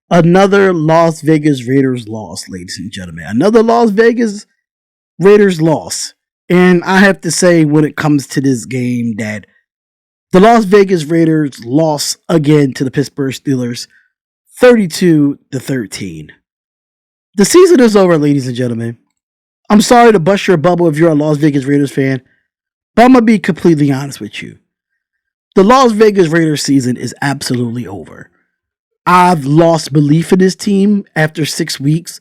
Another Las Vegas Raiders loss, ladies and gentlemen. Another Las Vegas Raiders loss. And I have to say, when it comes to this game, that the Las Vegas Raiders lost again to the Pittsburgh Steelers, 32-13. The season is over, ladies and gentlemen. I'm sorry to bust your bubble if you're a Las Vegas Raiders fan, but I'm going to be completely honest with you. The Las Vegas Raiders season is absolutely over. I've lost belief in this team after 6 weeks.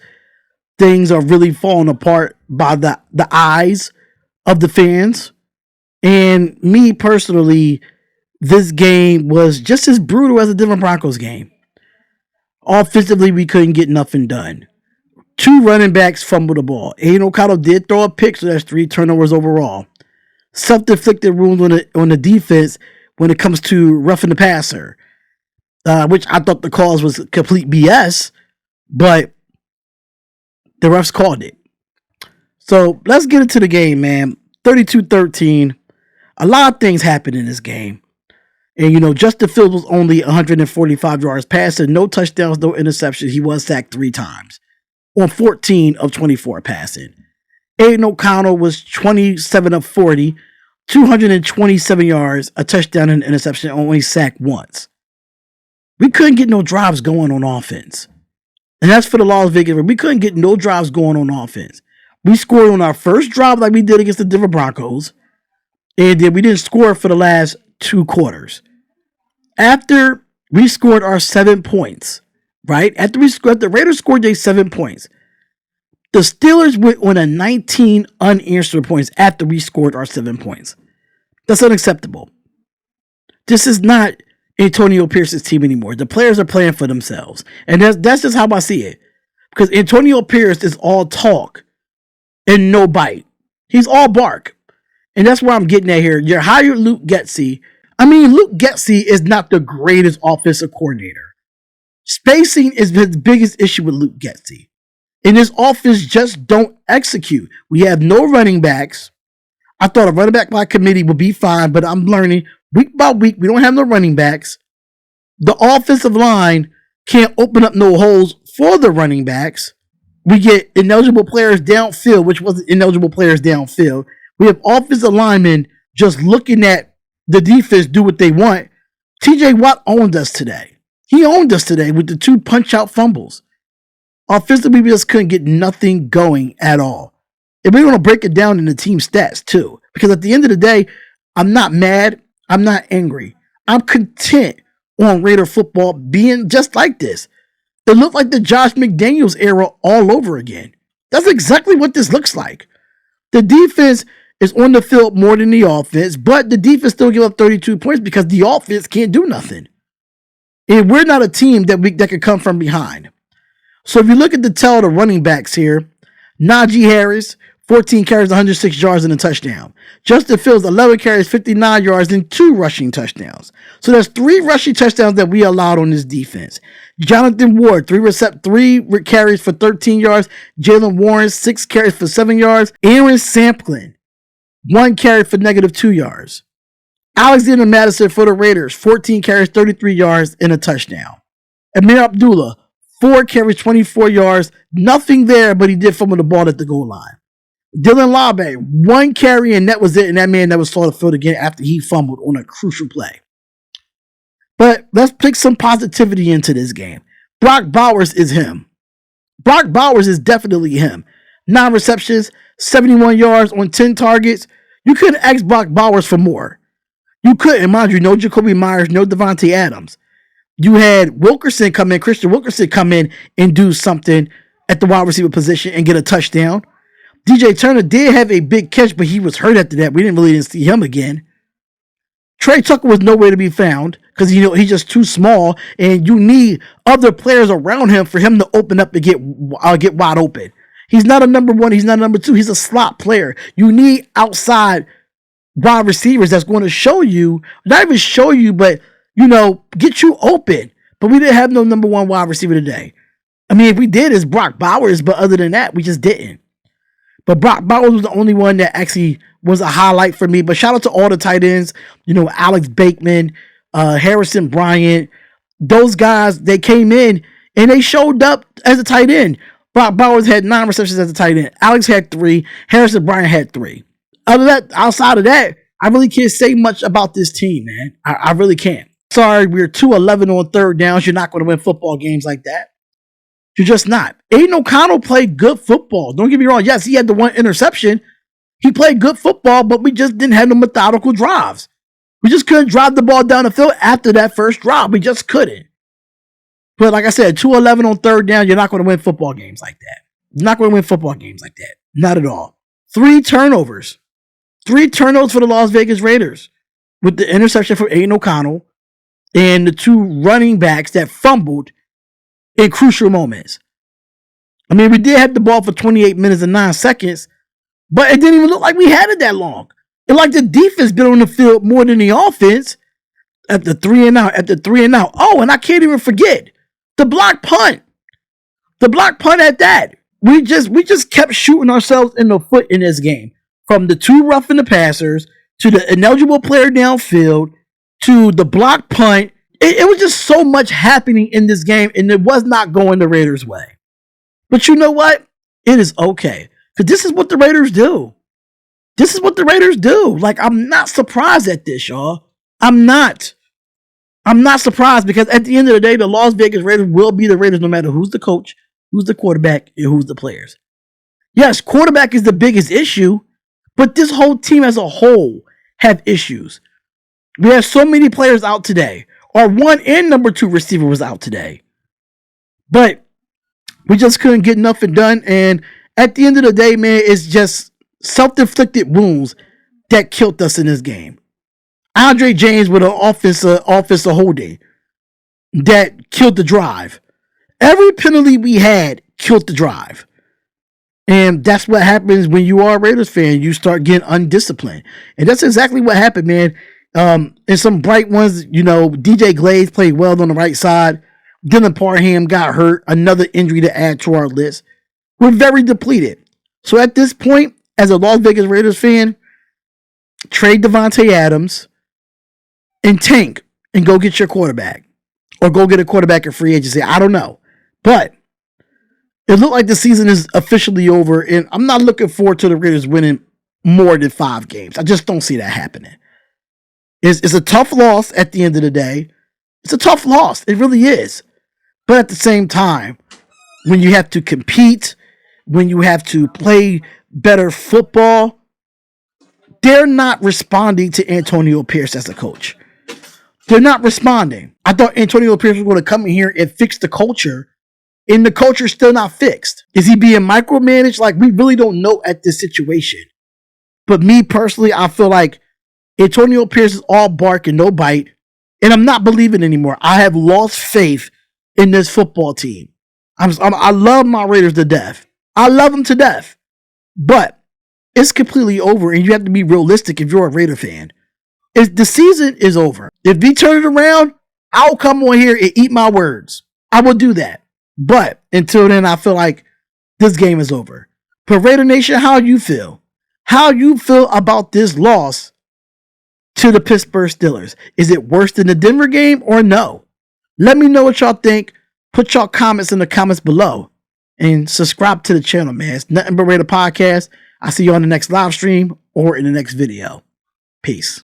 Things are really falling apart by the eyes of the fans. And me personally, this game was just as brutal as the Denver Broncos game. Offensively, we couldn't get nothing done. 2 running backs fumbled the ball. Aiden O'Connell did throw a pick, so that's 3 turnovers overall. Self-inflicted wounds on the defense when it comes to roughing the passer. Which I thought the cause was complete BS, but the refs called it. So let's get into the game, man. 32-13. A lot of things happened in this game. And, Justin Fields was only 145 yards passing, no touchdowns, no interceptions. He was sacked 3 times on 14 of 24 passing. Aiden O'Connell was 27 of 40, 227 yards, a touchdown and an interception, only sacked once. We couldn't get no drives going on offense. And that's for the Las Vegas. We couldn't get no drives going on offense. We scored on our first drive like we did against the Denver Broncos. And then we didn't score for the last 2 quarters. After we scored our 7 points, right? After the Raiders scored their 7 points, the Steelers went on a 19 unanswered points after we scored our 7 points. That's unacceptable. This is not Antonio Pierce's team anymore. The players are playing for themselves. And that's just how I see it. Because Antonio Pierce is all talk and no bite. He's all bark. And that's where I'm getting at here. You hired Luke Getsy. Luke Getsy is not the greatest offensive coordinator. Spacing is the biggest issue with Luke Getsy. And this offense just don't execute. We have no running backs. I thought a running back by committee would be fine, but I'm learning week by week, we don't have no running backs. The offensive line can't open up no holes for the running backs. We get ineligible players downfield, which wasn't ineligible players downfield. We have offensive linemen just looking at the defense do what they want. TJ Watt owned us today. He owned us today with the 2 punch-out fumbles. Offensively, we just couldn't get nothing going at all. And we're going to break it down in the team stats, too. Because at the end of the day, I'm not mad. I'm not angry. I'm content on Raider football being just like this. It looked like the Josh McDaniels era all over again. That's exactly what this looks like. The defense is on the field more than the offense, but the defense still give up 32 points because the offense can't do nothing. And we're not a team that could come from behind. So if you look at the tail of the running backs here, Najee Harris, 14 carries, 106 yards, and a touchdown. Justin Fields, 11 carries, 59 yards, and 2 rushing touchdowns. So there's 3 rushing touchdowns that we allowed on this defense. Jonathan Ward, 3 carries for 13 yards. Jalen Warren, 6 carries for 7 yards. Aaron Samplin, 1 carry for -2 yards. Alexander Madison for the Raiders, 14 carries, 33 yards, and a touchdown. Amir Abdullah, 4 carries, 24 yards. Nothing there, but he did fumble the ball at the goal line. Dylan Labe, 1 carry, and that was it. And that man never saw the field again after he fumbled on a crucial play. But let's pick some positivity into this game. Brock Bowers is him. Brock Bowers is definitely him. 9 receptions, 71 yards on 10 targets. You couldn't ask Brock Bowers for more. You couldn't. Mind you, no Jacoby Myers, no Devontae Adams. You had Christian Wilkerson come in and do something at the wide receiver position and get a touchdown. DJ Turner did have a big catch, but he was hurt after that. We didn't see him again. Trey Tucker was nowhere to be found because he's just too small, and you need other players around him for him to open up and get wide open. He's not a number 1. He's not a number 2. He's a slot player. You need outside wide receivers that's going to show you, not even show you, but get you open. But we didn't have no number 1 wide receiver today. If we did, it's Brock Bowers, but other than that, we just didn't. But Brock Bowers was the only one that actually was a highlight for me. But shout out to all the tight ends, Alex Bateman, Harrison Bryant. Those guys, they came in And they showed up as a tight end. Brock Bowers had 9 receptions as a tight end. Alex had 3. Harrison Bryant had 3. Outside of that, I really can't say much about this team, man. I really can't. Sorry, we're 2-11 on third downs. You're not going to win football games like that. You're just not. Aiden O'Connell played good football. Don't get me wrong. Yes, he had the 1 interception. He played good football, but we just didn't have no methodical drives. We just couldn't drive the ball down the field after that first drive. We just couldn't. But like I said, 2-11 on third down, you're not going to win football games like that. You're not going to win football games like that. Not at all. 3 turnovers. 3 turnovers for the Las Vegas Raiders with the interception from Aiden O'Connell and the 2 running backs that fumbled in crucial moments. I mean, we did have the ball for 28 minutes and 9 seconds, but it didn't even look like we had it that long. It like the defense been on the field more than the offense at the 3 and out. Oh, and I can't even forget the block punt. The block punt at that. We just kept shooting ourselves in the foot in this game. From the 2 roughing the passers to the ineligible player downfield to the block punt. It was just so much happening in this game, and it was not going the Raiders' way. But you know what? It is okay. Because this is what the Raiders do. This is what the Raiders do. Like, I'm not surprised at this, y'all. I'm not surprised because at the end of the day, the Las Vegas Raiders will be the Raiders no matter who's the coach, who's the quarterback, and who's the players. Yes, quarterback is the biggest issue, but this whole team as a whole have issues. We have so many players out today. Our 1 and number 2 receiver was out today. But we just couldn't get nothing done. And at the end of the day, man, it's just self-inflicted wounds that killed us in this game. Andre James with an offensive holding that killed the drive. Every penalty we had killed the drive. And that's what happens when you are a Raiders fan. You start getting undisciplined. And that's exactly what happened, man. And some bright ones, DJ Glaze played well on the right side. Dylan Parham got hurt. Another injury to add to our list. We're very depleted. So at this point, as a Las Vegas Raiders fan, trade Devontae Adams and tank and go get your quarterback. Or go get a quarterback in free agency. I don't know. But it looked like the season is officially over, and I'm not looking forward to the Raiders winning more than 5 games. I just don't see that happening. It's a tough loss at the end of the day. It's a tough loss. It really is. But at the same time, when you have to compete, when you have to play better football, they're not responding to Antonio Pierce as a coach. They're not responding. I thought Antonio Pierce was going to come in here and fix the culture, and the culture is still not fixed. Is he being micromanaged? Like, we really don't know at this situation. But me personally, I feel like Antonio Pierce is all bark and no bite, and I'm not believing anymore. I have lost faith in this football team. I love my Raiders to death. I love them to death. But it's completely over, and you have to be realistic if you're a Raider fan. The season is over. If we turn it around, I'll come on here and eat my words. I will do that. But until then, I feel like this game is over. But Raider Nation, how do you feel? How you feel about this loss to the Pittsburgh Steelers? Is it worse than the Denver game or no? Let me know what y'all think. Put y'all comments in the comments below. And subscribe to the channel, man. It's Nothing But Raider Podcast. I'll see you on the next live stream or in the next video. Peace.